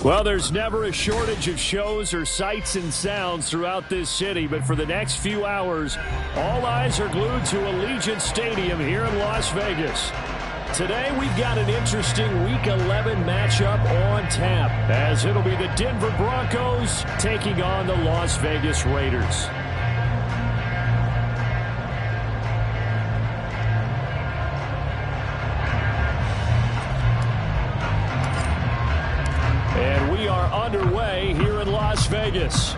Well, there's never a shortage of shows or sights and sounds throughout this city, but for the next few hours, all eyes are glued to Allegiant Stadium here in Las Vegas. Today, we've got an interesting Week 11 matchup on tap, as it'll be the Denver Broncos taking on the Las Vegas Raiders. And we are underway here in Las Vegas.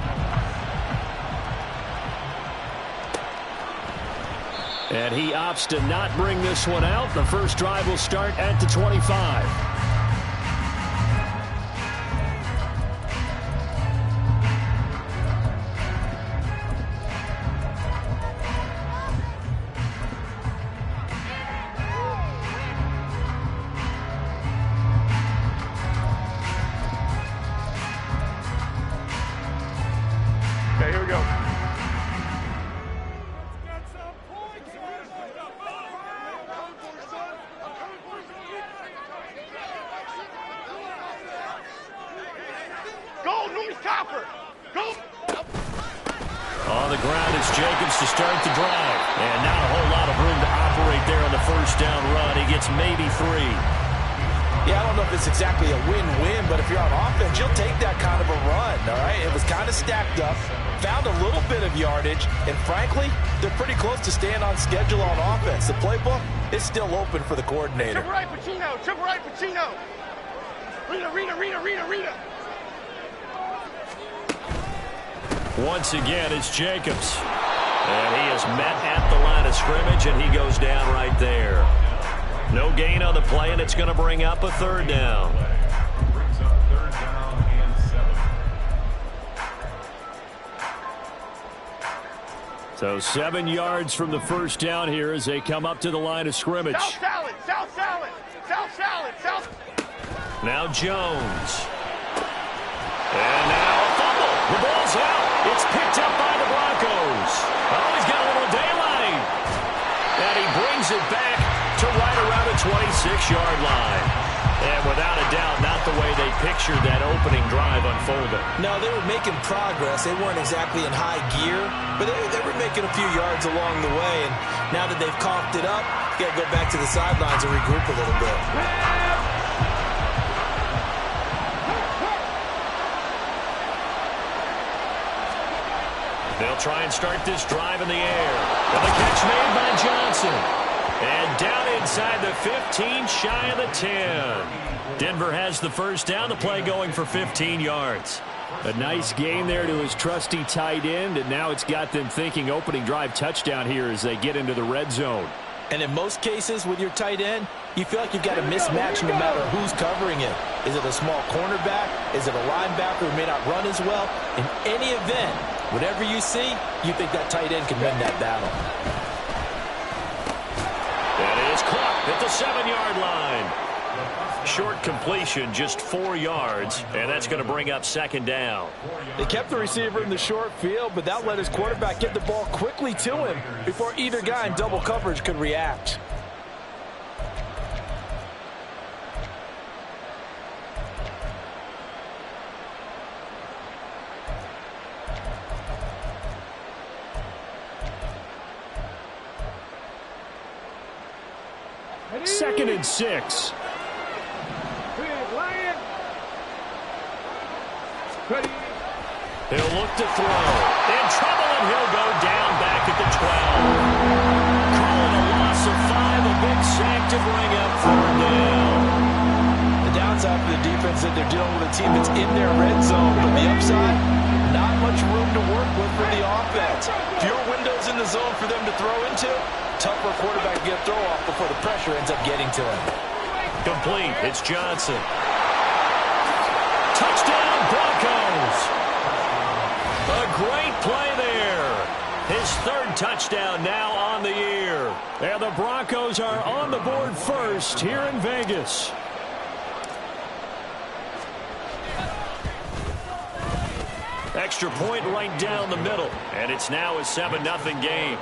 And he opts to not bring this one out. The first drive will start at the 25. Okay, here we go. Go, North Copper! Go! On the ground is Jacobs to start the drive. And not a whole lot of room to operate there on the first down run. He gets maybe 3. Yeah, I don't know if it's exactly a win-win, but if you're on offense, you'll take that kind of a run, all right? It was kind of stacked up, found a little bit of yardage, and frankly, they're pretty close to staying on schedule on offense. The playbook is still open for the coordinator. Triple right, Pacino! Triple right, Pacino! Rita! Once again, it's Jacobs. And he is met at the line of scrimmage, and he goes down right there. No gain on the play, and it's going to bring up a third down. So 7 yards from the first down here as they come up to the line of scrimmage. South salad! Now Jones. And now a fumble. The ball's out. It's picked up by the Broncos. Oh, he's got a little daylight. And he brings it back to right around the 26-yard line. And without a doubt, not the way they pictured that opening drive unfolding. No, they were making progress. They weren't exactly in high gear, but they were making a few yards along the way. And now that they've coughed it up, you got to go back to the sidelines and regroup a little bit. They'll try and start this drive in the air. And the catch made by Johnson. And down inside the 15, shy of the 10. Denver has the first down. The play going for 15 yards. A nice gain there to his trusty tight end, and now it's got them thinking opening drive touchdown here as they get into the red zone. And in most cases with your tight end, you feel like you've got a mismatch no matter who's covering it. Is it a small cornerback? Is it a linebacker who may not run as well? In any event, whatever you see, you think that tight end can win that battle. That is caught at the 7-yard line. Short completion, just 4 yards, and that's going to bring up second down. They kept the receiver in the short field, but that let his quarterback get the ball quickly to him before either guy in double coverage could react. Second and 6. He'll look to throw. In trouble, and he'll go down back at the 12. Calling a loss of 5, a big sack to bring up third down. The downside for the defense is that they're dealing with a team that's in their red zone, but the upside, not much room to work with for the offense. Fewer windows in the zone for them to throw into. Tougher quarterback to get a throw off before the pressure ends up getting to him. Complete. It's Johnson. Touchdown, Broncos. A great play there. His third touchdown now on the year. And the Broncos are on the board first here in Vegas. Extra point right down the middle. And it's now a 7-0 game.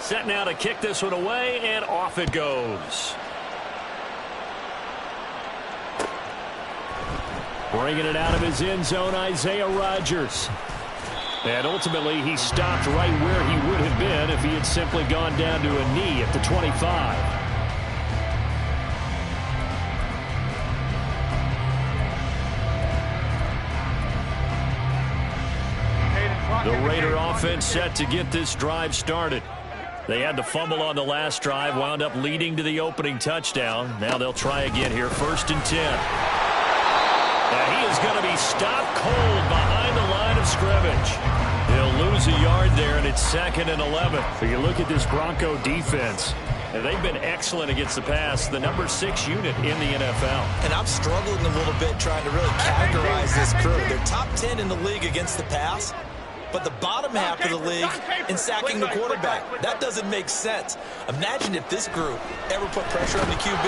Set now to kick this one away, and off it goes. Bringing it out of his end zone, Isaiah Rodgers. And ultimately, he stopped right where he would have been if he had simply gone down to a knee at the 25. The Raider offense set to get this drive started. They had the fumble on the last drive, wound up leading to the opening touchdown. Now they'll try again here, 1st and 10. And he is going to be stopped cold behind the line of scrimmage. He'll lose a yard there, and it's 2nd and 11. So you look at this Bronco defense, and they've been excellent against the pass, the number 6 unit in the NFL. And I'm struggling a little bit trying to really categorize this crew. They're top 10 in the league against the pass, but the bottom half of the league in sacking the quarterback. That doesn't make sense. Imagine if this group ever put pressure on the QB,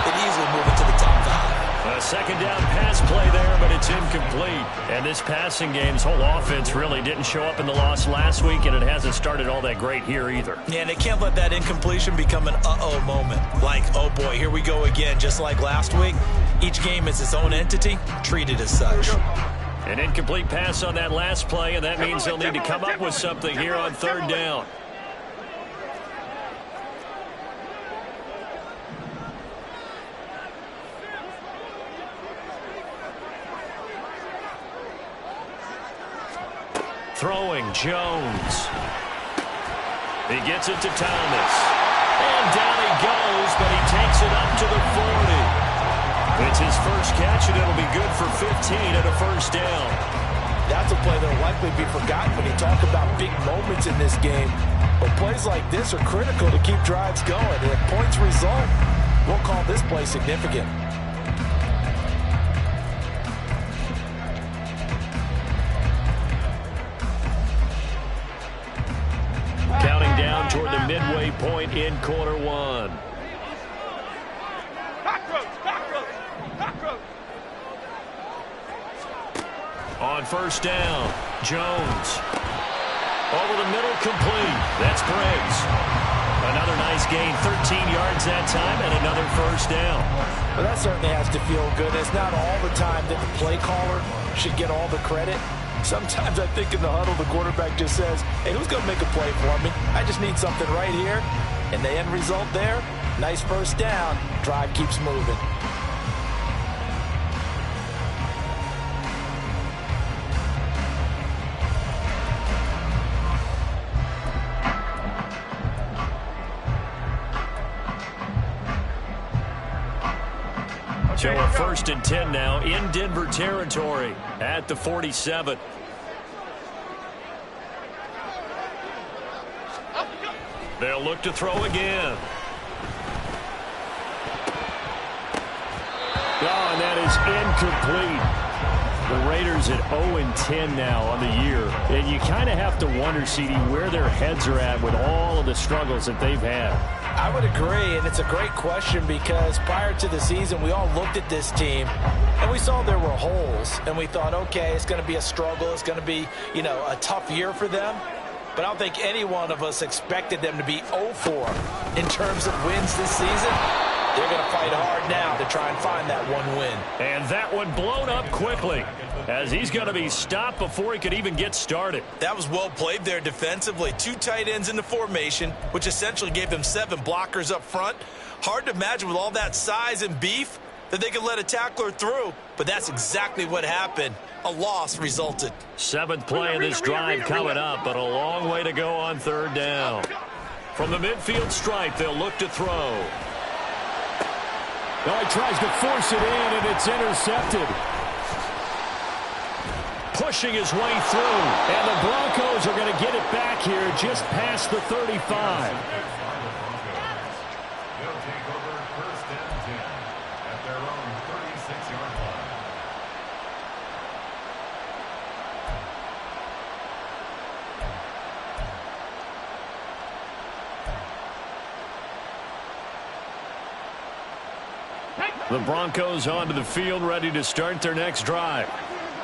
they'd easily move into the top 5. A second down pass play there, but it's incomplete. And this passing game's whole offense really didn't show up in the loss last week, and it hasn't started all that great here either. Yeah, and they can't let that incompletion become an uh-oh moment. Like, oh boy, here we go again, just like last week. Each game is its own entity, treated as such. An incomplete pass on that last play, and that means they'll need to come up with something here on 3rd down. Throwing, Jones. He gets it to Thomas. And down he goes, but he takes it up to the 40. It's his first catch, and it'll be good for 15 and a 1st down. That's a play that will likely be forgotten when you talk about big moments in this game. But plays like this are critical to keep drives going. And if points result, we'll call this play significant. Counting down toward the midway point in quarter 1. On 1st down, Jones. Over the middle, complete. That's Briggs. Another nice gain, 13 yards that time, and another 1st down. Well, that certainly has to feel good. It's not all the time that the play caller should get all the credit. Sometimes I think in the huddle, the quarterback just says, hey, who's going to make a play for me? I just need something right here. And the end result there, nice 1st down. Drive keeps moving. So a 1st and 10 now in Denver territory at the 47. They'll look to throw again. Oh, and that is incomplete. The Raiders at 0-10 now on the year. And you kind of have to wonder, CD, where their heads are at with all of the struggles that they've had. I would agree, and it's a great question because prior to the season, we all looked at this team, and we saw there were holes, and we thought, okay, it's going to be a struggle. It's going to be, a tough year for them. But I don't think any one of us expected them to be 0-4 in terms of wins this season. They're going to fight hard now to try and find that one win. And that one blown up quickly as he's going to be stopped before he could even get started. That was well played there defensively. 2 tight ends in the formation, which essentially gave them 7 blockers up front. Hard to imagine with all that size and beef that they could let a tackler through, but that's exactly what happened. A loss resulted. 7th play of this drive coming up, but a long way to go on 3rd down. From the midfield stripe, they'll look to throw. Now he tries to force it in, and it's intercepted. Pushing his way through, and the Broncos are going to get it back here just past the 35. The Broncos onto the field, ready to start their next drive.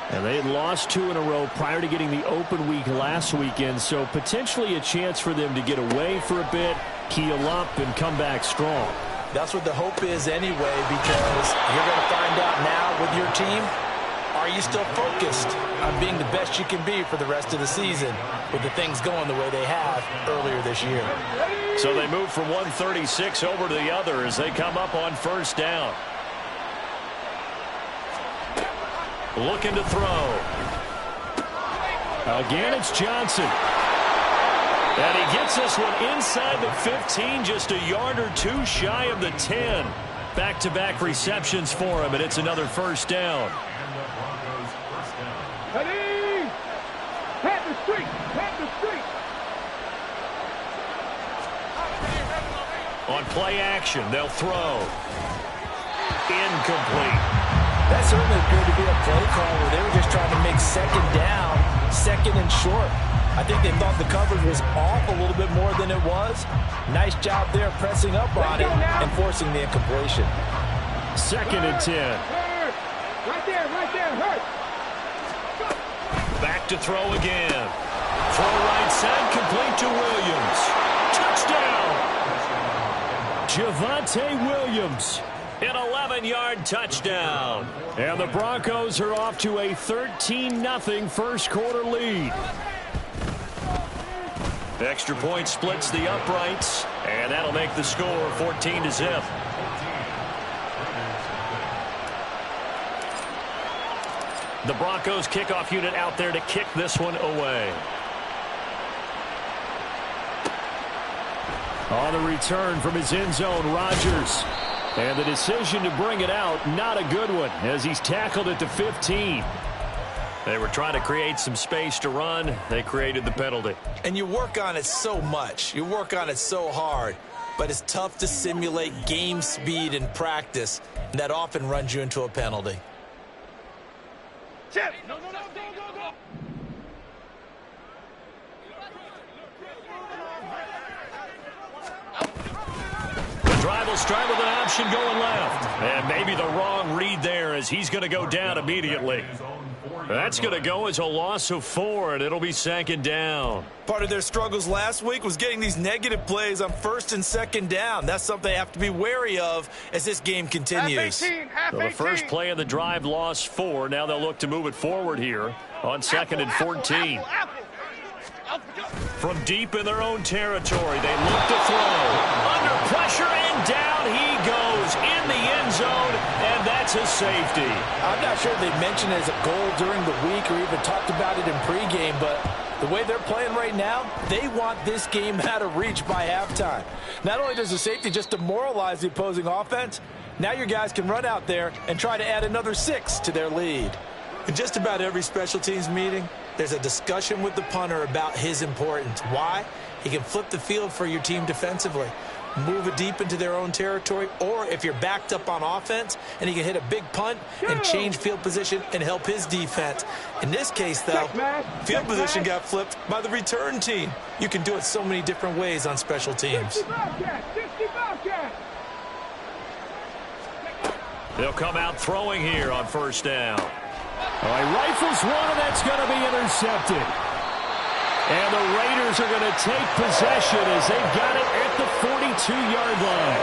And they had lost 2 in a row prior to getting the open week last weekend, so potentially a chance for them to get away for a bit, heal up, and come back strong. That's what the hope is anyway, because you're going to find out now with your team, are you still focused on being the best you can be for the rest of the season with the things going the way they have earlier this year? So they move from 136 over to the other as they come up on first down. Looking to throw. Again, it's Johnson. And he gets this one inside the 15, just a yard or 2 shy of the 10. Back-to-back receptions for him, and it's another first down. On play action, they'll throw. Incomplete. That certainly appeared to be a play call where they were just trying to make second down, second and short. I think they thought the coverage was off a little bit more than it was. Nice job there pressing up on it and forcing the incompletion. Second and 10. Right there, hurt. Back to throw again. Throw right side, complete to Williams. Touchdown! Javonte Williams. An 11-yard touchdown. And the Broncos are off to a 13-0 first quarter lead. Extra point splits the uprights, and that'll make the score 14-0. The Broncos kickoff unit out there to kick this one away. On the return from his end zone, Rodgers. And the decision to bring it out, not a good one, as he's tackled at the 15. They were trying to create some space to run. They created the penalty. And you work on it so much. You work on it so hard. But it's tough to simulate game speed in practice. And that often runs you into a penalty. Chip. Drive will start with an option going left. And maybe the wrong read there as he's going to go down immediately. That's going to go as a loss of 4, and it'll be second down. Part of their struggles last week was getting these negative plays on first and second down. That's something they have to be wary of as this game continues. So the first play of the drive lost 4. Now they'll look to move it forward here on second and 14. From deep in their own territory, they look to throw. Under pressure, and down he goes in the end zone, and that's a safety. I'm not sure they mentioned it as a goal during the week or even talked about it in pregame, but the way they're playing right now, they want this game out of reach by halftime. Not only does the safety just demoralize the opposing offense, now your guys can run out there and try to add another 6 to their lead. In just about every special teams meeting, there's a discussion with the punter about his importance. Why? He can flip the field for your team defensively, move it deep into their own territory, or if you're backed up on offense, and he can hit a big punt and change field position and help his defense. In this case, though, field position got flipped by the return team. You can do it so many different ways on special teams. They'll come out throwing here on first down. He rifles one, and that's going to be intercepted. And the Raiders are going to take possession as they've got it at the 42-yard line.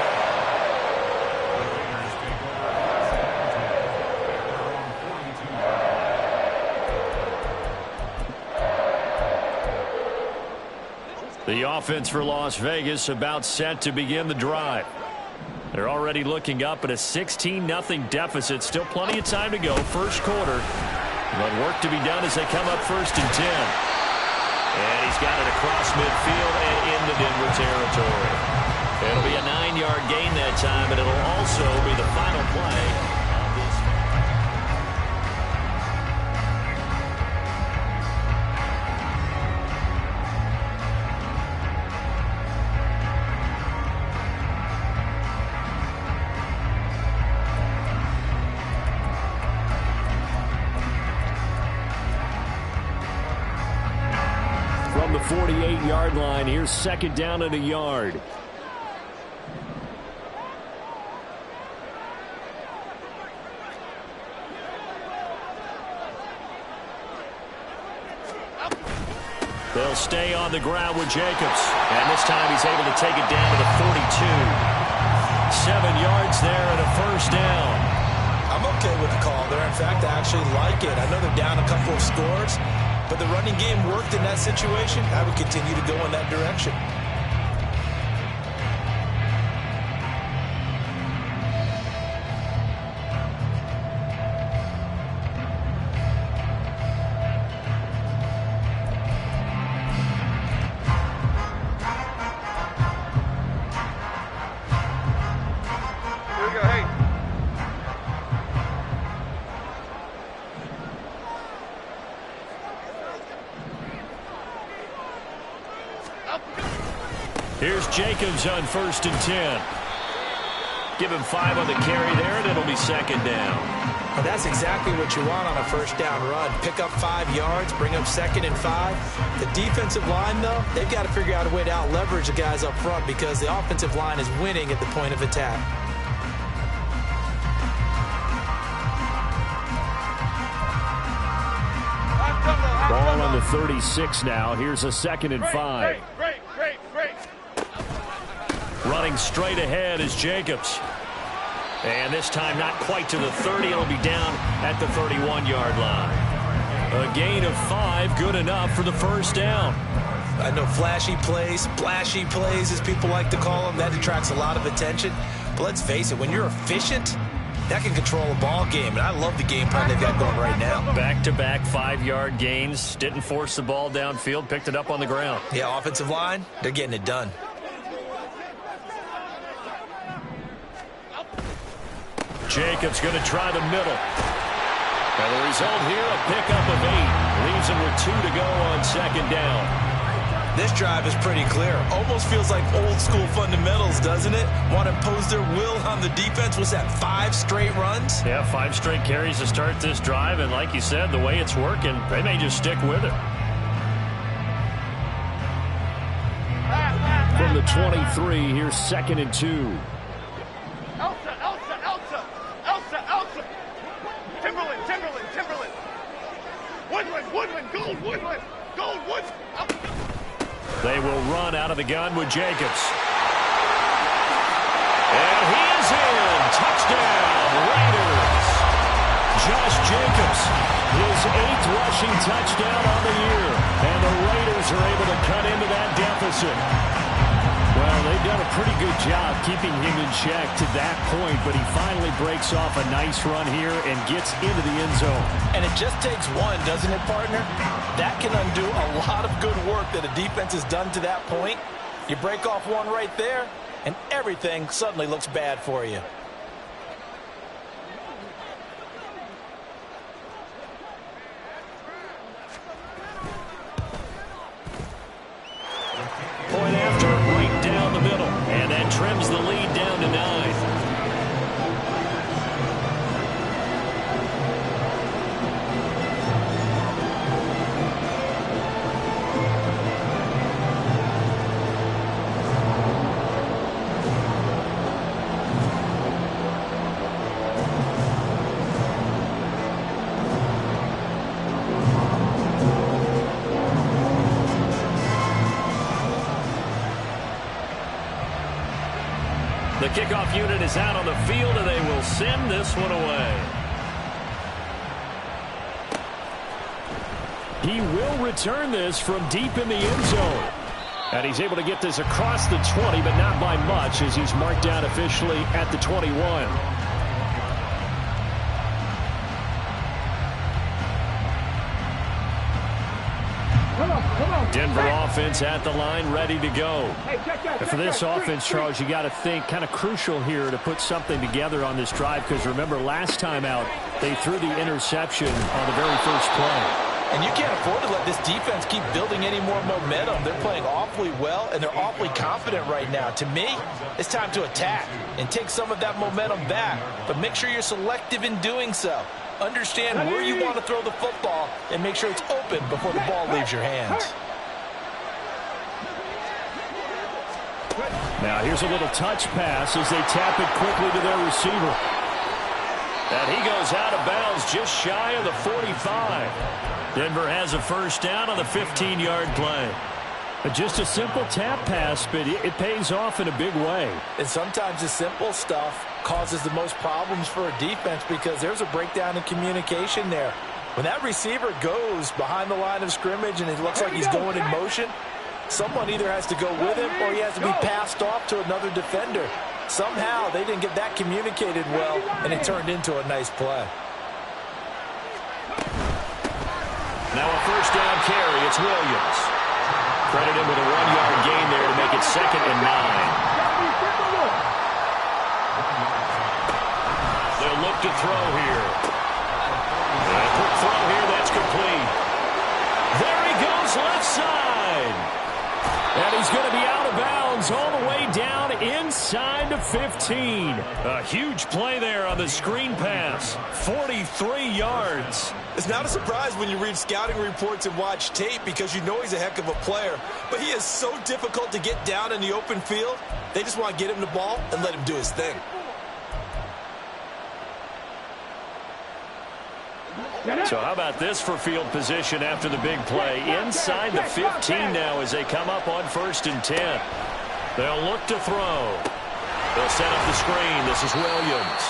The offense for Las Vegas about set to begin the drive. They're already looking up at a 16-0 deficit. Still plenty of time to go. First quarter. But work to be done as they come up first and 10. And he's got it across midfield and into Denver territory. It'll be a 9-yard gain that time, and it'll also be the final play. From the 48-yard line, here's second down and a yard. They'll stay on the ground with Jacobs. And this time he's able to take it down to the 42. 7 yards there and a first down. I'm okay with the call there. In fact, I actually like it. I know they're down a couple of scores, but the running game worked in that situation. I would continue to go in that direction. Here's Jacobs on 1st and 10. Give him 5 on the carry there, and it'll be 2nd down. Well, that's exactly what you want on a first down run. Pick up 5 yards, bring up 2nd and 5. The defensive line, though, they've got to figure out a way to out-leverage the guys up front because the offensive line is winning at the point of attack. Ball on the 36 now. Here's a 2nd and 5. Running straight ahead is Jacobs. And this time not quite to the 30. It'll be down at the 31-yard line. A gain of 5, good enough for the first down. I know flashy plays, splashy plays, as people like to call them, that attracts a lot of attention. But let's face it, when you're efficient, that can control a ball game. And I love the game plan they've got going right now. Back-to-back 5-yard gains. Didn't force the ball downfield. Picked it up on the ground. Yeah, offensive line, they're getting it done. Jacobs going to try the middle. And the result here, a pickup of 8. Leaves him with 2 to go on 2nd down. This drive is pretty clear. Almost feels like old school fundamentals, doesn't it? Want to impose their will on the defense. Was that 5 straight runs? Yeah, 5 straight carries to start this drive. And like you said, the way it's working, they may just stick with it. From the 23, here's 2nd and 2. They will run out of the gun with Jacobs. And he is in. Touchdown, Raiders. Josh Jacobs, his 8th rushing touchdown on the year. And the Raiders are able to cut into that deficit. Well, they've done a pretty good job keeping him in check to that point, but he finally breaks off a nice run here and gets into the end zone. And it just takes one, doesn't it, partner? That can undo a lot of good work that a defense has done to that point. You break off one right there, and everything suddenly looks bad for you. Point after, right down the middle. And that trims the lead down to 9. The kickoff unit is out on the field, and they will send this one away. He will return this from deep in the end zone. And he's able to get this across the 20, but not by much, as he's marked down officially at the 21. Denver offense at the line, ready to go. And for this offense, Charles, you got to think kind of crucial here to put something together on this drive, because remember, last time out, they threw the interception on the very first play. And you can't afford to let this defense keep building any more momentum. They're playing awfully well, and they're awfully confident right now. To me, it's time to attack and take some of that momentum back, but make sure you're selective in doing so. Understand where you want to throw the football and make sure it's open before the ball leaves your hands. Now here's a little touch pass as they tap it quickly to their receiver. And he goes out of bounds just shy of the 45. Denver has a first down on the 15-yard play. Just a simple tap pass, but it pays off in a big way. And sometimes the simple stuff causes the most problems for a defense because there's a breakdown in communication there. When that receiver goes behind the line of scrimmage and it looks like he's going in motion, someone either has to go with him or he has to be passed off to another defender. Somehow they didn't get that communicated well, and it turned into a nice play. Now a first down carry. It's Williams. Credit him with a 1-yard gain there to make it 2nd and 9. They'll look to throw here. And a quick throw here. That's complete. There he goes left side. And he's going to be out of bounds all the way down inside the 15. A huge play there on the screen pass. 43 yards. It's not a surprise when you read scouting reports and watch tape because you know he's a heck of a player. But he is so difficult to get down in the open field. They just want to get him the ball and let him do his thing. So how about this for field position after the big play? Inside the 15 now as they come up on 1st and 10. They'll look to throw. They'll set up the screen. This is Williams.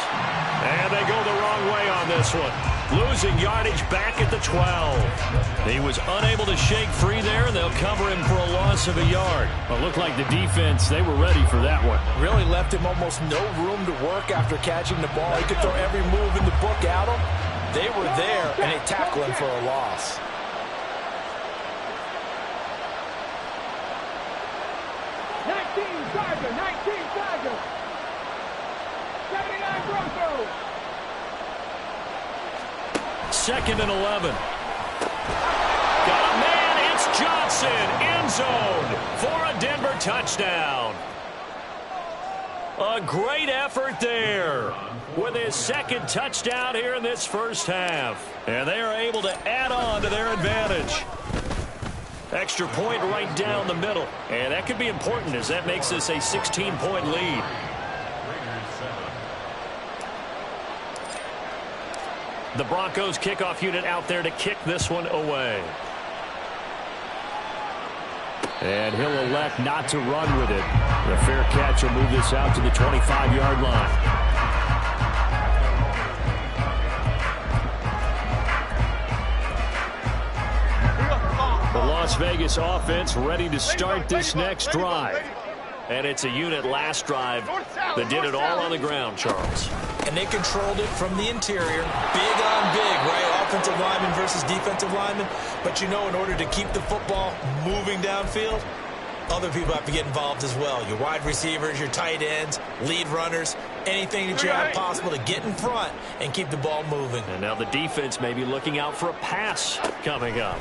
And they go the wrong way on this one. Losing yardage back at the 12. He was unable to shake free there, and they'll cover him for a loss of a yard. Well, it looked like the defense, they were ready for that one. Really left him almost no room to work after catching the ball. He could throw every move in the book at him. They were there, and they tackled him for a loss. Second and 11. Got a man. It's Johnson. End zone for a Denver touchdown. A great effort there with his 2nd touchdown here in this first half. And they are able to add on to their advantage. Extra point right down the middle. And that could be important as that makes this a 16-point lead. The Broncos kickoff unit out there to kick this one away. And he'll elect not to run with it. The fair catch will move this out to the 25-yard line. The Las Vegas offense ready to start this next drive. And it's a unit last drive that did it all on the ground, Charles. And they controlled it from the interior. Big on big, right? Offensive lineman versus defensive lineman. But you know, in order to keep the football moving downfield, other people have to get involved as well. Your wide receivers, your tight ends, lead runners, anything that you have possible to get in front and keep the ball moving. And now the defense may be looking out for a pass coming up.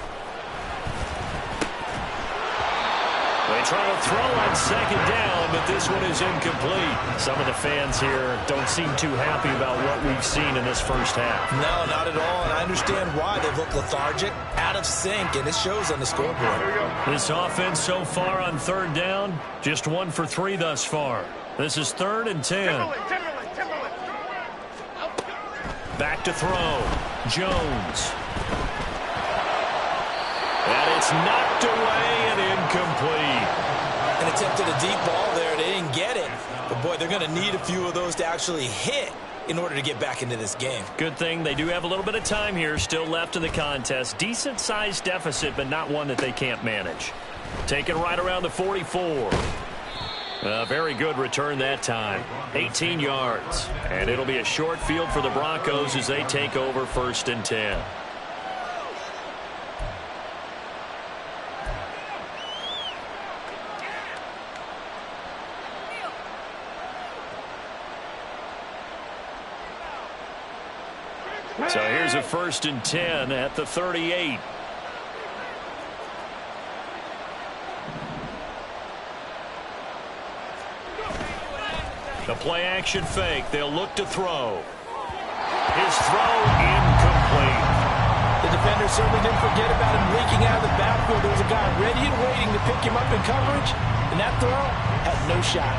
They try to throw on 2nd down, but this one is incomplete. Some of the fans here don't seem too happy about what we've seen in this first half. No, not at all, and I understand why. They look lethargic, out of sync, and it shows on the scoreboard. This offense so far on 3rd down, just 1 for 3 thus far. This is 3rd and 10. Back to throw. Jones. And it's knocked away and incomplete. And attempted a deep ball there. They didn't get it. But, boy, they're going to need a few of those to actually hit in order to get back into this game. Good thing they do have a little bit of time here still left in the contest. Decent-sized deficit, but not one that they can't manage. Taken right around the 44. A very good return that time. 18 yards. And it'll be a short field for the Broncos as they take over 1st and 10. So here's a 1st and 10 at the 38. The play action fake. They'll look to throw. His throw incomplete. The defender certainly didn't forget about him leaking out of the backfield. There was a guy ready and waiting to pick him up in coverage, and that throw had no shot.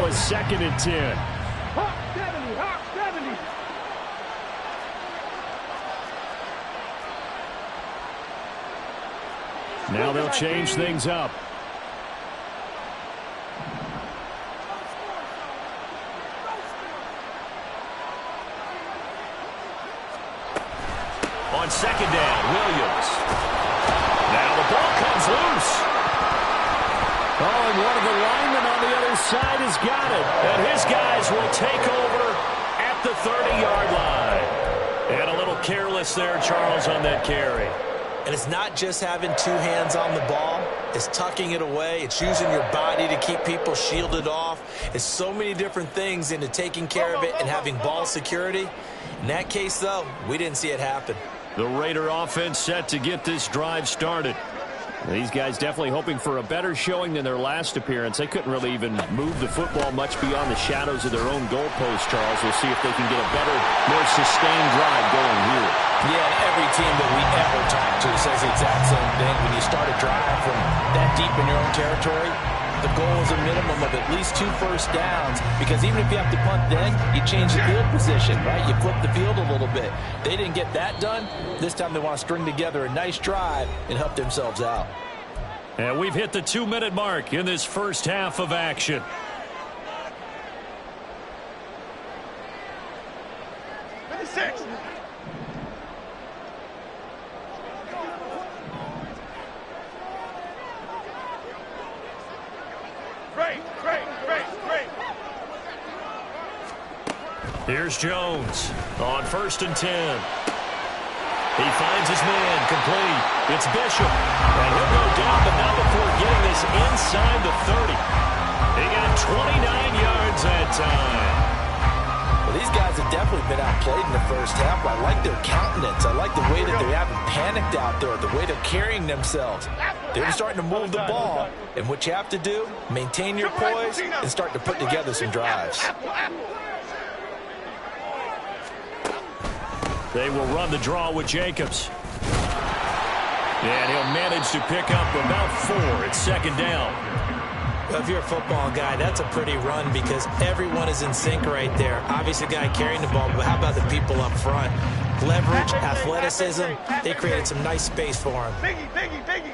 now a 2nd and 10. Hawk 70, Hawk 70. Now they'll change things up. On 2nd down, Williams. Now the ball comes loose. Oh, and one of the linemen on the other side has got it. And his guys will take over at the 30-yard line. And a little careless there, Charles, on that carry. And it's not just having 2 hands on the ball. It's tucking it away. It's using your body to keep people shielded off. It's so many different things into taking care of it and having ball security. In that case, though, we didn't see it happen. The Raider offense set to get this drive started. These guys definitely hoping for a better showing than their last appearance. They couldn't really even move the football much beyond the shadows of their own goalpost, Charles. We'll see if they can get a better, more sustained drive going here. Yeah, every team that we ever talk to says the exact same thing. When you start a drive from that deep in your own territory, the goal is a minimum of at least 2 first downs, because even if you have to punt then, you change the field position, right? You flip the field a little bit. They didn't get that done. This time they want to string together a nice drive and help themselves out. And we've hit the 2-minute mark in this first half of action. Here's Jones on 1st and 10. He finds his man complete. It's Bishop. And he'll go down, but not before getting this inside the 30. He got 29 yards that time. Well, these guys have definitely been outplayed in the first half. I like their countenance. I like the way that they haven't panicked out there, the way they're carrying themselves. They're starting to move the ball. And what you have to do, maintain your poise and start to put together some drives. They will run the draw with Jacobs. And he'll manage to pick up about 4. It's 2nd down. Well, if you're a football guy, that's a pretty run because everyone is in sync right there. Obviously, the guy carrying the ball, but how about the people up front? Leverage, athleticism, they created some nice space for him. Biggie.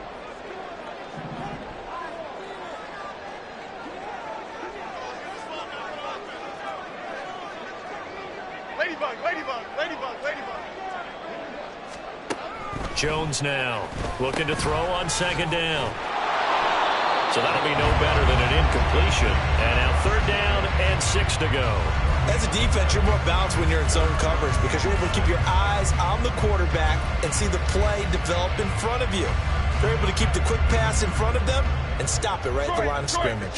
Jones now looking to throw on 2nd down. So that'll be no better than an incompletion. And now 3rd down and 6 to go. As a defense, you're more balanced when you're in zone coverage because you're able to keep your eyes on the quarterback and see the play develop in front of you. They're able to keep the quick pass in front of them and stop it right at the line of scrimmage.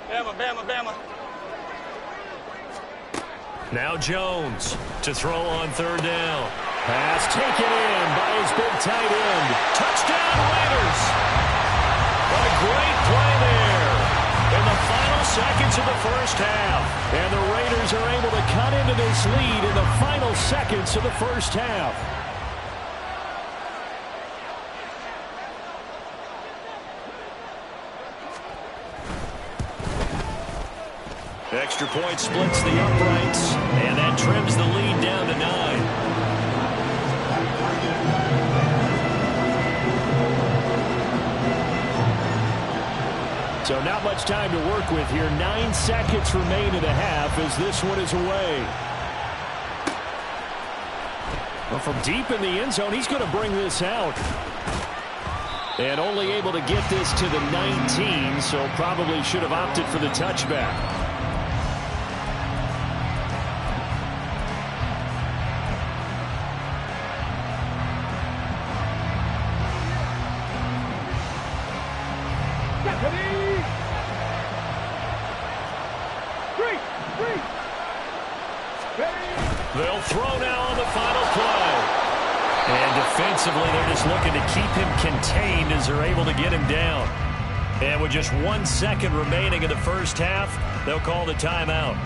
Bama. Now Jones to throw on 3rd down. Pass taken in by his big tight end. Touchdown Raiders. A great play there in the final seconds of the first half. And the Raiders are able to cut into this lead in the final seconds of the first half. Extra point splits the uprights, and that trims the lead down to 9. So not much time to work with here. 9 seconds remain in the half as this one is away. Well, from deep in the end zone, he's going to bring this out. And only able to get this to the 19, so probably should have opted for the touchback. They'll throw now on the final play. And defensively, they're just looking to keep him contained as they're able to get him down. And with just 1 second remaining in the first half, they'll call the timeout.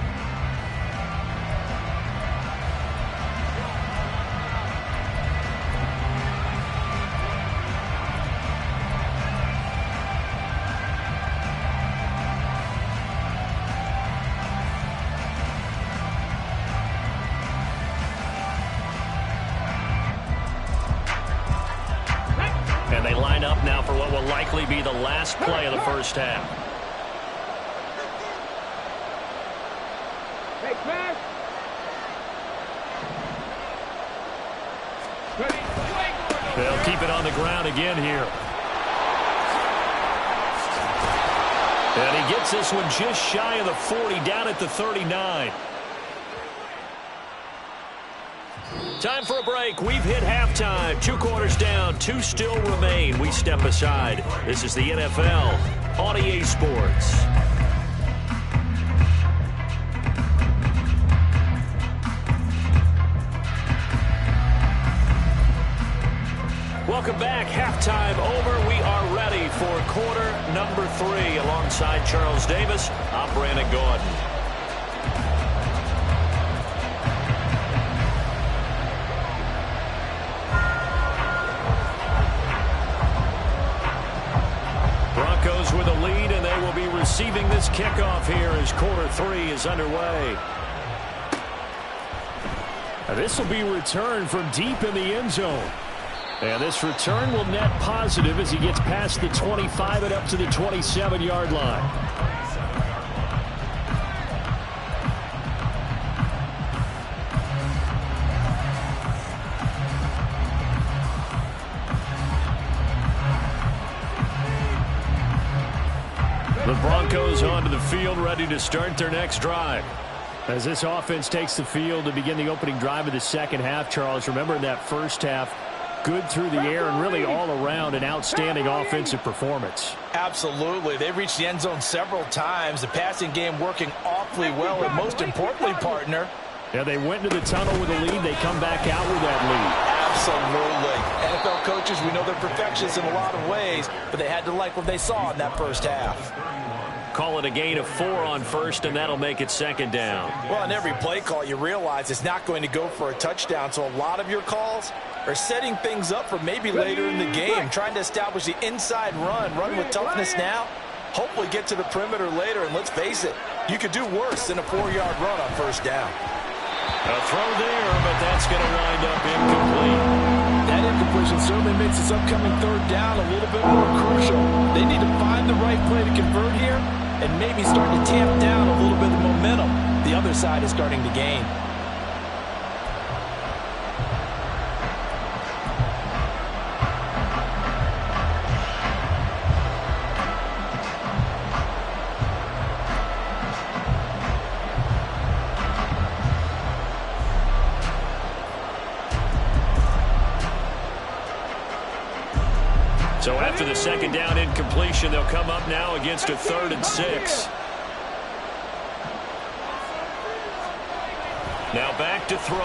line up now for what will likely be the last play of the first half. Hey, Chris. They'll keep it on the ground again here. And he gets this one just shy of the 40, down at the 39. Time for a break. We've hit halftime. 2 quarters down. 2 still remain. We step aside. This is the NFL on EA Sports. Welcome back. Halftime over. We are ready for quarter number 3. Alongside Charles Davis, I'm Brandon Gordon. Broncos with a lead, and they will be receiving this kickoff here as quarter 3 is underway. This will be returned from deep in the end zone. And this return will net positive as he gets past the 25 and up to the 27-yard line. The Broncos onto the field, ready to start their next drive. As this offense takes the field to begin the opening drive of the second half, Charles, remember in that first half, good through the air and really all around an outstanding offensive performance. Absolutely. They've reached the end zone several times. The passing game working awfully well, and most importantly, partner. Yeah, they went into the tunnel with a lead. They come back out with that lead. Absolutely. NFL coaches, we know they're perfectionists in a lot of ways, but they had to like what they saw in that first half. Call it a gain of 4 on first, and that'll make it second down. Well, in every play call, you realize it's not going to go for a touchdown, so a lot of your calls are setting things up for maybe later in the game, trying to establish the inside run with toughness now, hopefully get to the perimeter later, and let's face it, you could do worse than a 4-yard run on first down. A throw there, but that's going to wind up incomplete. That incompletion certainly makes this upcoming third down a little bit more crucial. They need to find the right play to convert here and maybe start to tamp down a little bit of momentum the other side is starting to gain. So after the second down incompletion, they'll come up now against a 3rd and 6. Now back to throw.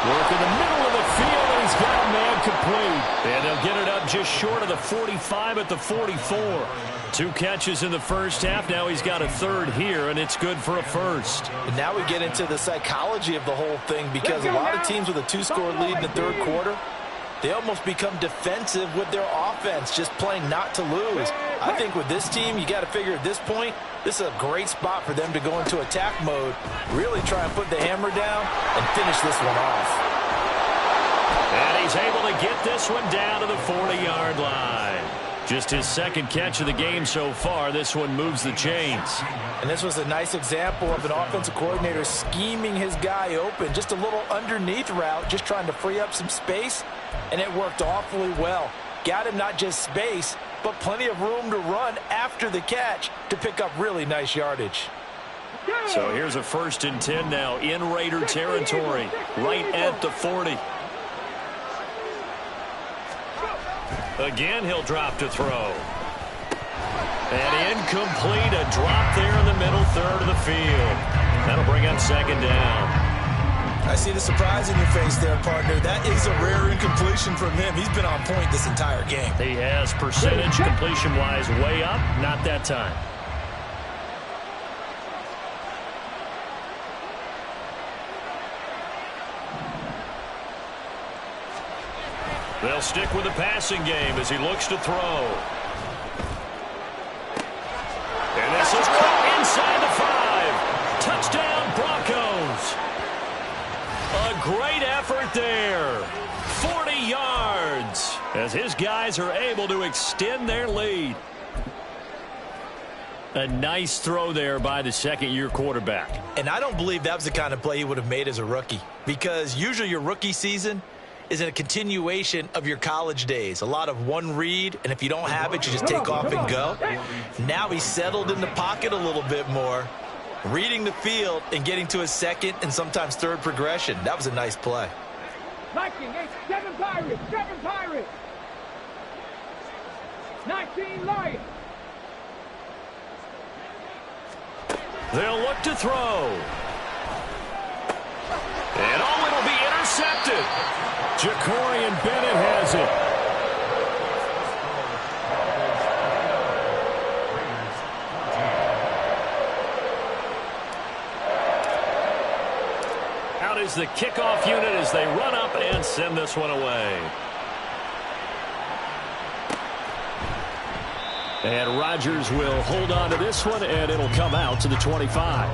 Work in the middle of the field, and he's got a man complete. And they'll get it up just short of the 45 at the 44. 2 catches in the first half. Now he's got a 3rd here, and it's good for a 1st. And now we get into the psychology of the whole thing, because a lot of teams with a 2-score lead in the third quarter, they almost become defensive with their offense, just playing not to lose. I think with this team, you got to figure at this point, this is a great spot for them to go into attack mode, really try and put the hammer down and finish this one off. And he's able to get this one down to the 40-yard line. Just his 2nd catch of the game so far. This one moves the chains. And this was a nice example of an offensive coordinator scheming his guy open. Just a little underneath route, just trying to free up some space, and it worked awfully well. Got him not just space, but plenty of room to run after the catch to pick up really nice yardage. So here's a 1st and 10 now in Raider territory, right at the 40. Again, he'll drop to throw. And incomplete, a drop there in the middle 3rd of the field. That'll bring up 2nd down. I see the surprise in your face there, partner. That is a rare incompletion from him. He's been on point this entire game. He has, percentage completion-wise way up, not that time. They'll stick with the passing game as he looks to throw. And this is caught inside the 5. Touchdown, Broncos. A great effort there. 40 yards. as his guys are able to extend their lead. A nice throw there by the second-year quarterback. And I don't believe that was the kind of play he would have made as a rookie, because usually your rookie season is a continuation of your college days. A lot of one read, and if you don't have it, you just take off and go. Now he's settled in the pocket a little bit more, reading the field and getting to his second and sometimes third progression. That was a nice play. Viking, 7 Pirates, 7 Pirates. 19 Lions. They'll look to throw. And it'll be intercepted. Jacorian Bennett has it. Out is the kickoff unit as they run up and send this one away. And Rodgers will hold on to this one, and it'll come out to the 25.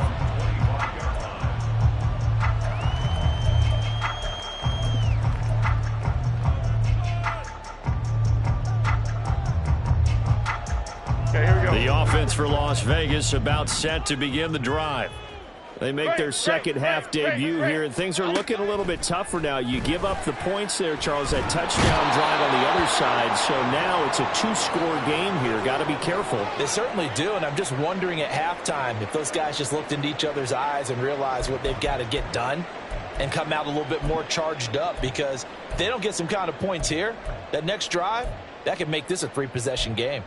Okay, here we go. The offense for Las Vegas about set to begin the drive. They make their second half debut here, and things are looking a little bit tougher now. You give up the points there, Charles, that touchdown drive on the other side. So now it's a 2-score game here. Got to be careful. They certainly do, and I'm just wondering at halftime if those guys just looked into each other's eyes and realized what they've got to get done and come out a little bit more charged up, because if they don't get some kind of points here, that next drive, that could make this a 3-possession game.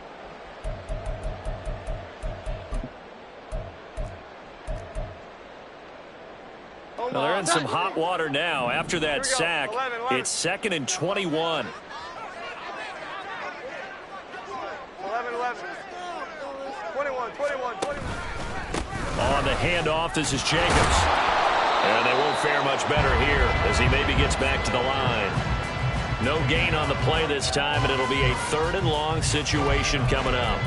Well, they're in some hot water now. After that sack, 11. it's 2nd and 21. 11. 21. On the handoff, this is Jacobs. And they won't fare much better here as he maybe gets back to the line. No gain on the play this time, and it'll be a 3rd and long situation coming up.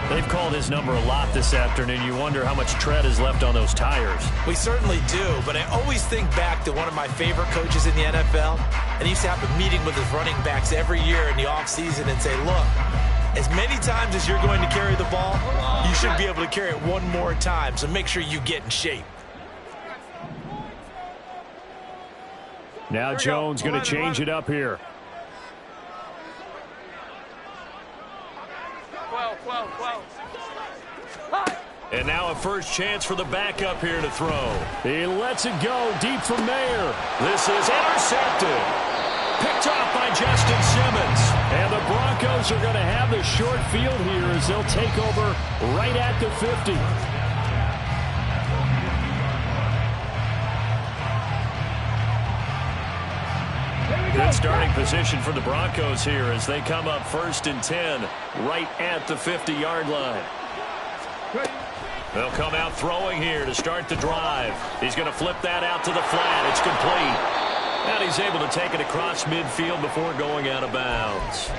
They've called his number a lot this afternoon. You wonder how much tread is left on those tires. We certainly do, but I always think back to one of my favorite coaches in the NFL, and he used to have a meeting with his running backs every year in the offseason and say, look, as many times as you're going to carry the ball, you should be able to carry it one more time, so make sure you get in shape. Now Jones going to change it up here. 12. And now a first chance for the backup here to throw. He lets it go deep for Mayer. This is intercepted. Picked off by Justin Simmons. And the Broncos are going to have the short field here as they'll take over right at the 50. Good starting position for the Broncos here as they come up 1st and 10 right at the 50-yard line. They'll come out throwing here to start the drive. He's going to flip that out to the flat. It's complete. And he's able to take it across midfield before going out of bounds.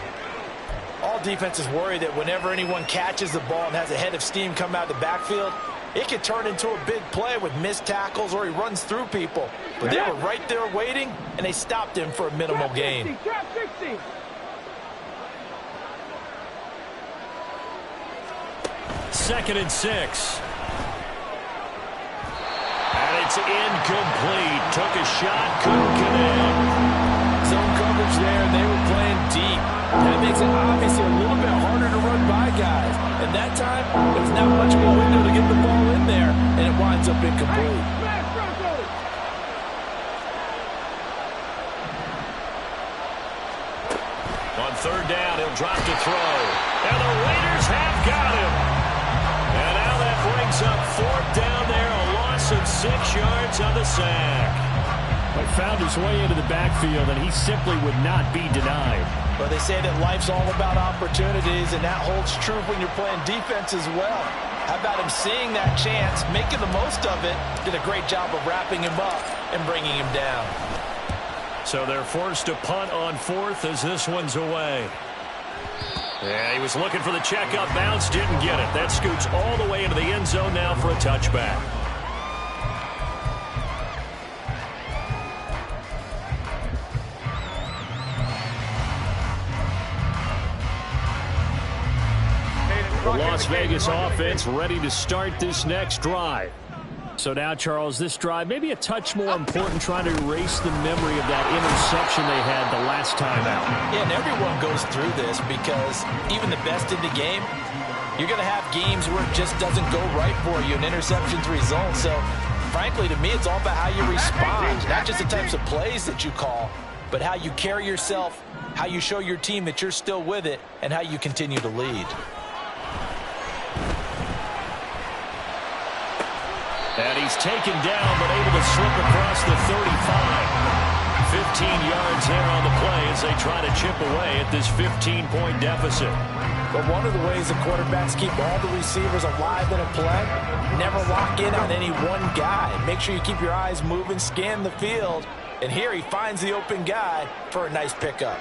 All defenses worry that whenever anyone catches the ball and has a head of steam come out of the backfield, it could turn into a big play with missed tackles or he runs through people. But they were right there waiting, and they stopped him for a minimal gain. 60. Second and 6. And it's incomplete. Took a shot, couldn't connect. Zone coverage there, and they were playing deep. That makes it obviously a little bit harder to run by guys. And that time, there's not much of a window to get the ball in there, and it winds up incomplete. On 3rd down, he'll drop to throw. And the Raiders have got him. And now that brings up 4th down there, a loss of 6 yards on the sack. He found his way into the backfield, and he simply would not be denied. But they say that life's all about opportunities, and that holds true when you're playing defense as well. How about him seeing that chance, making the most of it, did a great job of wrapping him up and bringing him down. So they're forced to punt on 4th as this one's away. Yeah, he was looking for the check-up bounce, didn't get it. That scoots all the way into the end zone now for a touchback. The Las Vegas offense ready to start this next drive. So now, Charles, this drive maybe a touch more important, trying to erase the memory of that interception they had the last time out. Yeah, and everyone goes through this because even the best in the game, you're going to have games where it just doesn't go right for you, and interceptions result. So, frankly, to me, it's all about how you respond, not just the types of plays that you call, but how you carry yourself, how you show your team that you're still with it, and how you continue to lead. And he's taken down, but able to slip across the 35. 15 yards there on the play as they try to chip away at this 15-point deficit. But one of the ways the quarterbacks keep all the receivers alive in a play, never lock in on any one guy. Make sure you keep your eyes moving, scan the field. And here he finds the open guy for a nice pickup.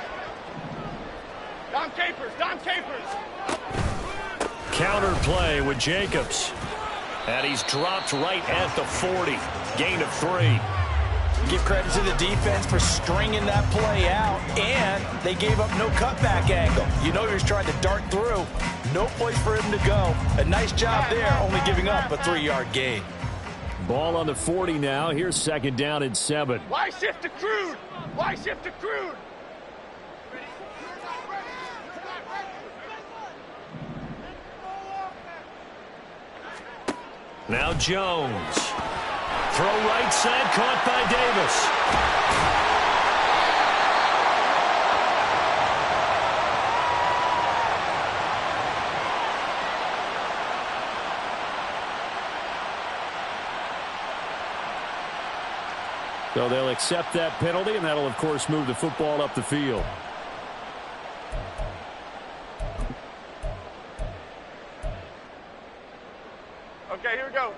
Dom Capers, Dom Capers. Counter play with Jacobs. And he's dropped right at the 40. Gain of 3. Give credit to the defense for stringing that play out, and they gave up no cutback angle. You know he was trying to dart through. No place for him to go. A nice job there, only giving up a 3-yard gain. Ball on the 40 now. Here's 2nd down and 7. Why shift to Crude? Why shift to Crude? Now Jones. Throw right side, caught by Davis. So they'll accept that penalty, and that'll, of course, move the football up the field. Okay, here we go.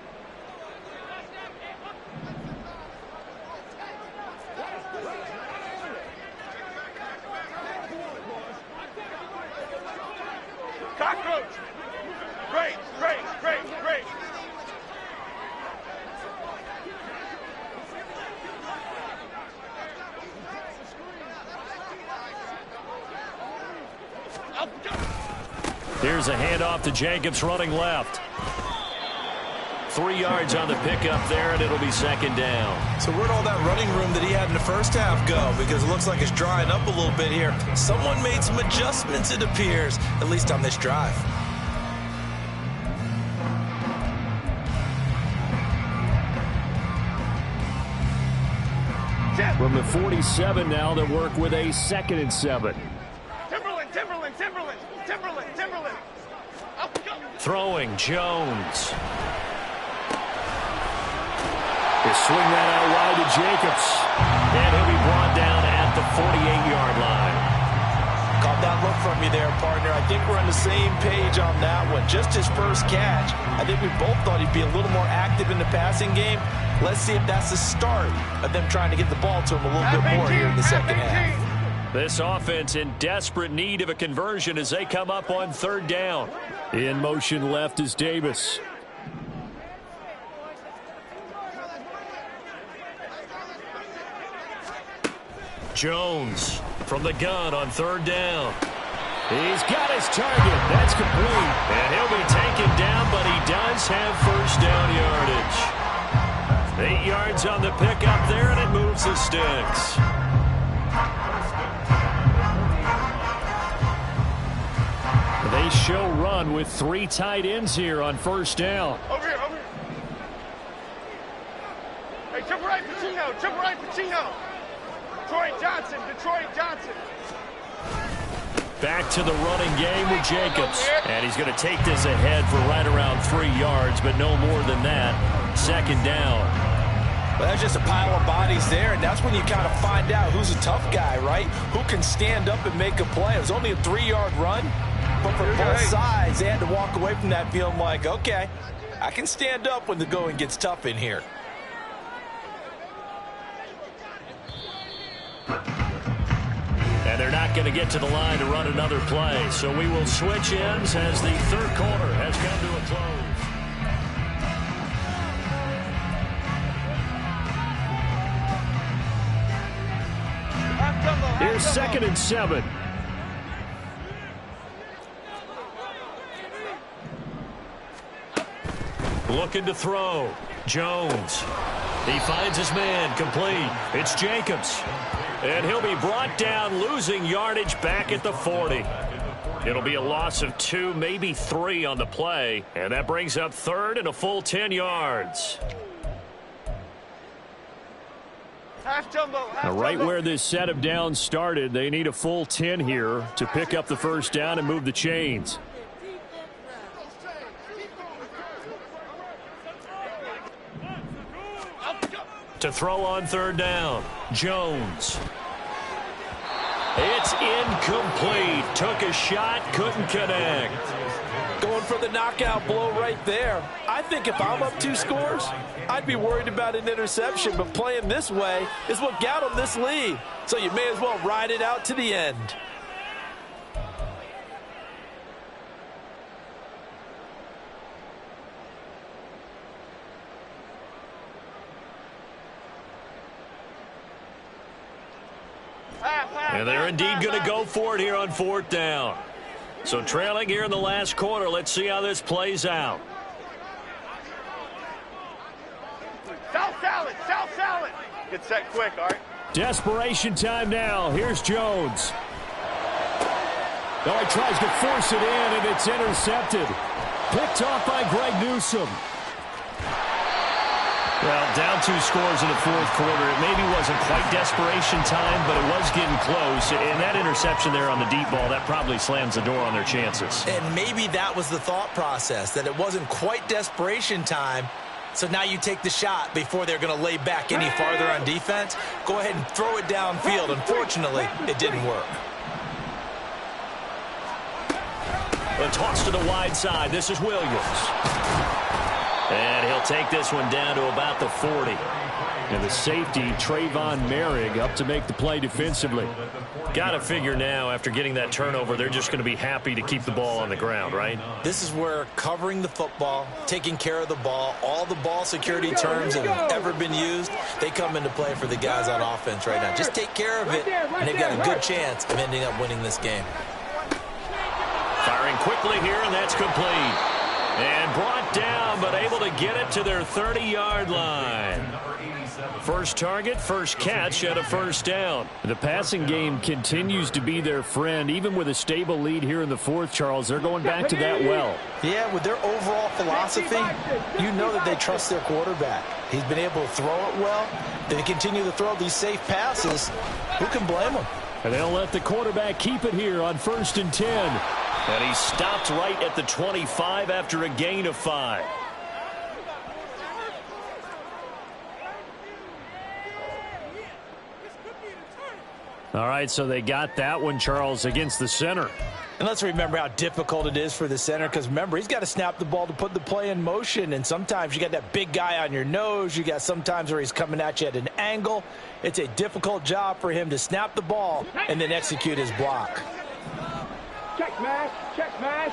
Cockroach. Great, great, great, great. Here's a handoff to Jacobs running left. 3 yards on the pickup there, and it'll be 2nd down. So where'd all that running room that he had in the first half go? Because it looks like it's drying up a little bit here. Someone made some adjustments, it appears, at least on this drive. From the 47 now, they work with a 2nd and 7. Timberland, Timberland, Timberland, Timberland, Timberland. Up, go. Throwing Jones. They swing that out wide to Jacobs. And he'll be brought down at the 48-yard line. Caught that look from you there, partner. I think we're on the same page on that one. Just his first catch. I think we both thought he'd be a little more active in the passing game. Let's see if that's the start of them trying to get the ball to him a little bit more here in the second half. This offense in desperate need of a conversion as they come up on 3rd down. In motion left is Davis. Jones from the gun on 3rd down. He's got his target. That's complete. And he'll be taken down, but he does have 1st down yardage. 8 yards on the pickup there, and it moves the sticks. They show run with 3 tight ends here on 1st down. Over here, over here. Hey, jump right, Pacino, jump right, Pacino. Detroit Johnson, Detroit Johnson. Back to the running game with Jacobs. And he's going to take this ahead for right around 3 yards, but no more than that. 2nd down. Well, that's just a pile of bodies there, and that's when you kind of find out who's a tough guy, right? Who can stand up and make a play. It was only a 3-yard run, but for both sides, they had to walk away from that feeling like, okay, I can stand up when the going gets tough in here. And they're not going to get to the line to run another play, so we will switch ends as the 3rd quarter has come to a close. Here's 2nd and 7. Looking to throw. Jones. He finds his man, complete. It's Jacobs. And he'll be brought down, losing yardage back at the 40. It'll be a loss of 2, maybe 3 on the play. And that brings up third and a full 10 yards. Half jumbo, half Now, right jumbo. where this set of downs started, they need a full 10 here to pick up the first down and move the chains. To throw on third down, Jones. It's incomplete. Took a shot, couldn't connect. Going for the knockout blow right there. I think if I'm up 2 scores, I'd be worried about an interception, but playing this way is what got him this lead. So you may as well ride it out to the end. And they're indeed going to go for it here on fourth down. So trailing here in the last quarter. Let's see how this plays out. South salad, south salad. Get set quick, all right? Desperation time now. Here's Jones. Oh, he tries to force it in, and it's intercepted. Picked off by Greg Newsome. Well, down 2 scores in the fourth quarter. It maybe wasn't quite desperation time, but it was getting close. And that interception there on the deep ball, that probably slams the door on their chances. And maybe that was the thought process, that it wasn't quite desperation time. So now you take the shot before they're going to lay back any farther on defense. Go ahead and throw it downfield. Unfortunately, it didn't work. The toss to the wide side. This is Williams. And he'll take this one down to about the 40. And the safety, Trayvon Merrick, up to make the play defensively. Got to figure now, after getting that turnover, they're just going to be happy to keep the ball on the ground, right? This is where covering the football, taking care of the ball, all the ball security terms that have ever been used, they come into play for the guys on offense right now. Just take care of it, and they've got a good chance of ending up winning this game. Firing quickly here, and that's complete. And brought down, but able to get it to their 30-yard line. First target, first catch at a first down. The passing game continues to be their friend. Even with a stable lead here in the fourth, Charles, they're going back to that well. Yeah, with their overall philosophy, you know that they trust their quarterback. He's been able to throw it well. They continue to throw these safe passes. Who can blame them? And they'll let the quarterback keep it here on 1st and 10. And he stopped right at the 25 after a gain of 5. All right, so they got that one, Charles, against the center. And let's remember how difficult it is for the center, because remember, he's got to snap the ball to put the play in motion, and sometimes you got that big guy on your nose. You got sometimes where he's coming at you at an angle. It's a difficult job for him to snap the ball and then execute his block. Check mash, check mash.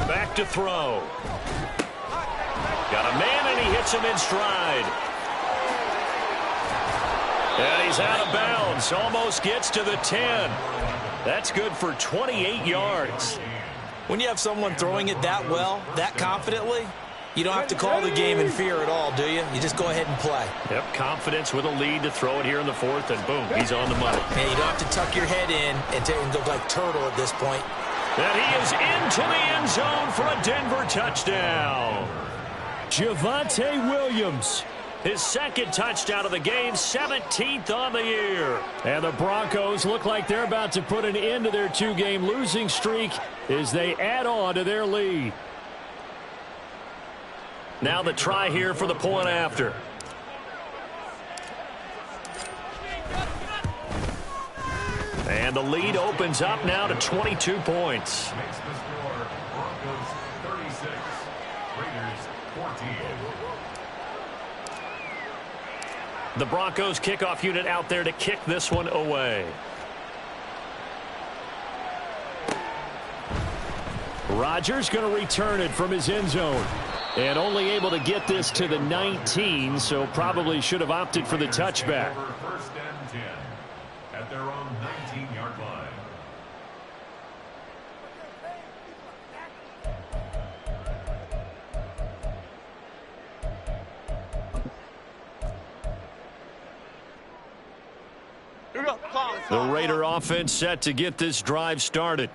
Back to throw. Got a man, and he hits him in stride. And he's out of bounds. Almost gets to the 10. That's good for 28 yards. When you have someone throwing it that well, that confidently, you don't have to call the game in fear at all, do you? You just go ahead and play. Yep, confidence with a lead to throw it here in the fourth, and boom, he's on the money. Yeah, you don't have to tuck your head in and look like turtle at this point. And he is into the end zone for a Denver touchdown. Javonte Williams. His second touchdown of the game, 17th on the year. And the Broncos look like they're about to put an end to their 2-game losing streak as they add on to their lead. Now the try here for the point after. And the lead opens up now to 22 points. Makes the score Broncos 36, Raiders 14. The Broncos kickoff unit out there to kick this one away. Rodgers going to return it from his end zone. And only able to get this to the 19, so probably should have opted for the touchback. First and 10 at their own 19-yard line. Here we go. The Raider offense set to get this drive started.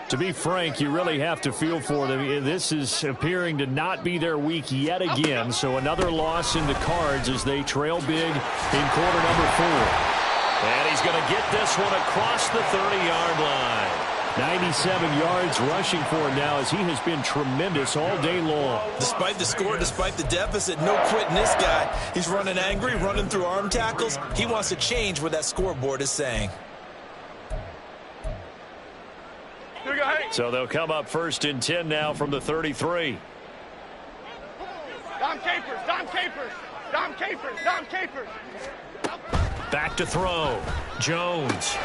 To be frank, you really have to feel for them. This is appearing to not be their week yet again. So another loss in the cards as they trail big in quarter number 4. And he's going to get this one across the 30-yard line. 97 yards rushing for him now as he has been tremendous all day long. Despite the score, despite the deficit, no quitting this guy. He's running angry, running through arm tackles. He wants to change what that scoreboard is saying. Here we go, hey. So they'll come up 1st and 10 now from the 33. Dom Capers, Dom Capers, Dom Capers, Dom Capers. Back to throw. Jones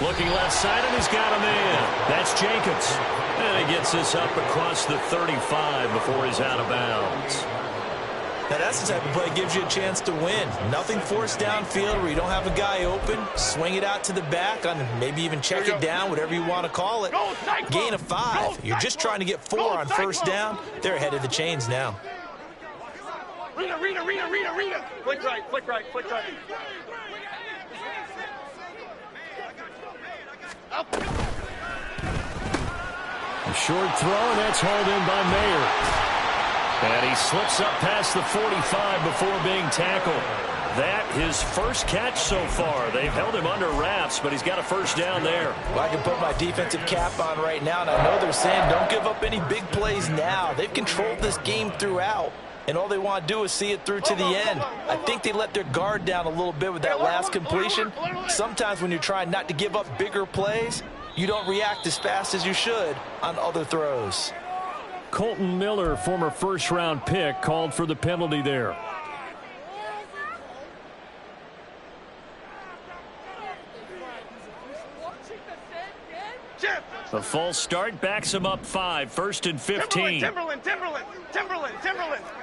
looking left side, and he's got a man. That's Jacobs. And he gets this up across the 35 before he's out of bounds. Now that's the type of play that gives you a chance to win. Nothing forced downfield where you don't have a guy open. Swing it out to the back, on maybe even check it down, whatever you want to call it. Gain of 5. You're just trying to get 4 on first down. They're ahead of the chains now. Rita. Flick right, flick right, flick right. A short throw, and that's hauled in by Mayer. And he slips up past the 45 before being tackled. That his first catch so far. They've held him under wraps, but he's got a first down there. Well, I can put my defensive cap on right now, and I know they're saying don't give up any big plays now. They've controlled this game throughout, and all they want to do is see it through to the end. I think they let their guard down a little bit with that last completion. Sometimes when you're trying not to give up bigger plays, you don't react as fast as you should on other throws. Colton Miller, former first-round pick, called for the penalty there. The false start backs him up 5, 1st and 15. Timberland.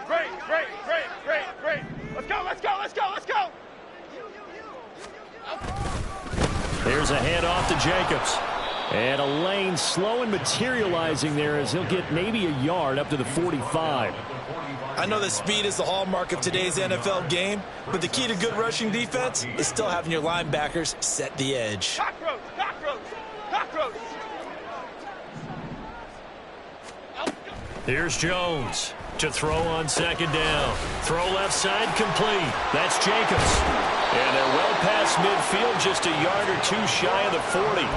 Great. Let's go. Here's a handoff to Jacobs. And a lane slow and materializing there as he'll get maybe a yard up to the 45. I know that speed is the hallmark of today's NFL game, but the key to good rushing defense is still having your linebackers set the edge. Cockroach. Here's Jones to throw on 2nd down. Throw left side complete. That's Jacobs. And they're well past midfield, just a yard or 2 shy of the 40.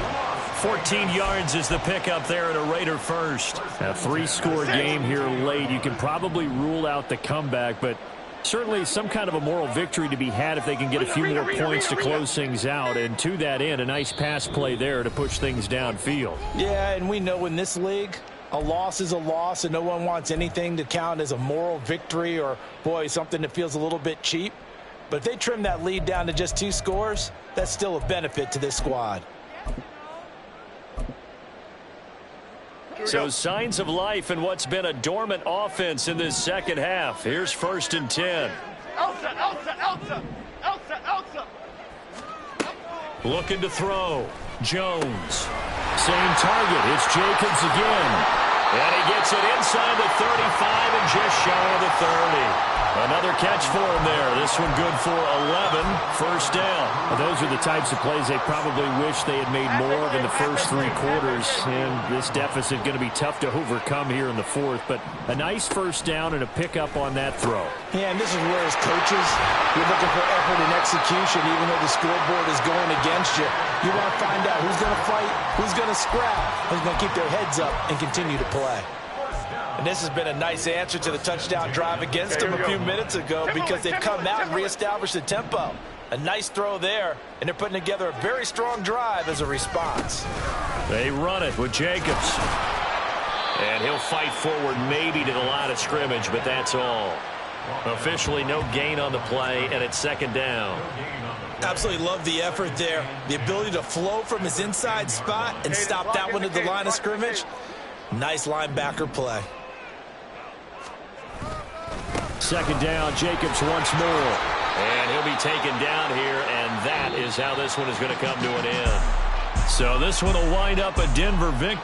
14 yards is the pickup there at a Raider first. A 3-score game here late. You can probably rule out the comeback, but certainly some kind of a moral victory to be had if they can get a few more points to close things out. And to that end, a nice pass play there to push things downfield. Yeah, and we know in this league, a loss is a loss, and no one wants anything to count as a moral victory or, boy, something that feels a little bit cheap. But if they trim that lead down to just 2 scores, that's still a benefit to this squad. So signs of life in what's been a dormant offense in this second half. Here's 1st and 10. Elsa. Looking to throw. Jones. Same target. It's Jacobs again. And he gets it inside the 35 and just shy of the 30. Another catch for him there. This one good for 11. First down. Well, those are the types of plays they probably wish they had made more of in the first 3 quarters. And this deficit going to be tough to overcome here in the 4th. But a nice first down and a pickup on that throw. Yeah, and this is where as coaches, you're looking for effort and execution even though the scoreboard is going against you. You want to find out who's going to fight, who's going to scrap, who's going to keep their heads up and continue to play. And this has been a nice answer to the touchdown drive against them a few minutes ago because they've come out and reestablished the tempo. A nice throw there, and they're putting together a very strong drive as a response. They run it with Jacobs. And he'll fight forward maybe to the line of scrimmage, but that's all. Officially no gain on the play, and it's 2nd down. Absolutely love the effort there. The ability to flow from his inside spot and stop that one at the line of scrimmage. Nice linebacker play. 2nd down, Jacobs once more. And he'll be taken down here, and that is how this one is going to come to an end. So this one will wind up a Denver victory.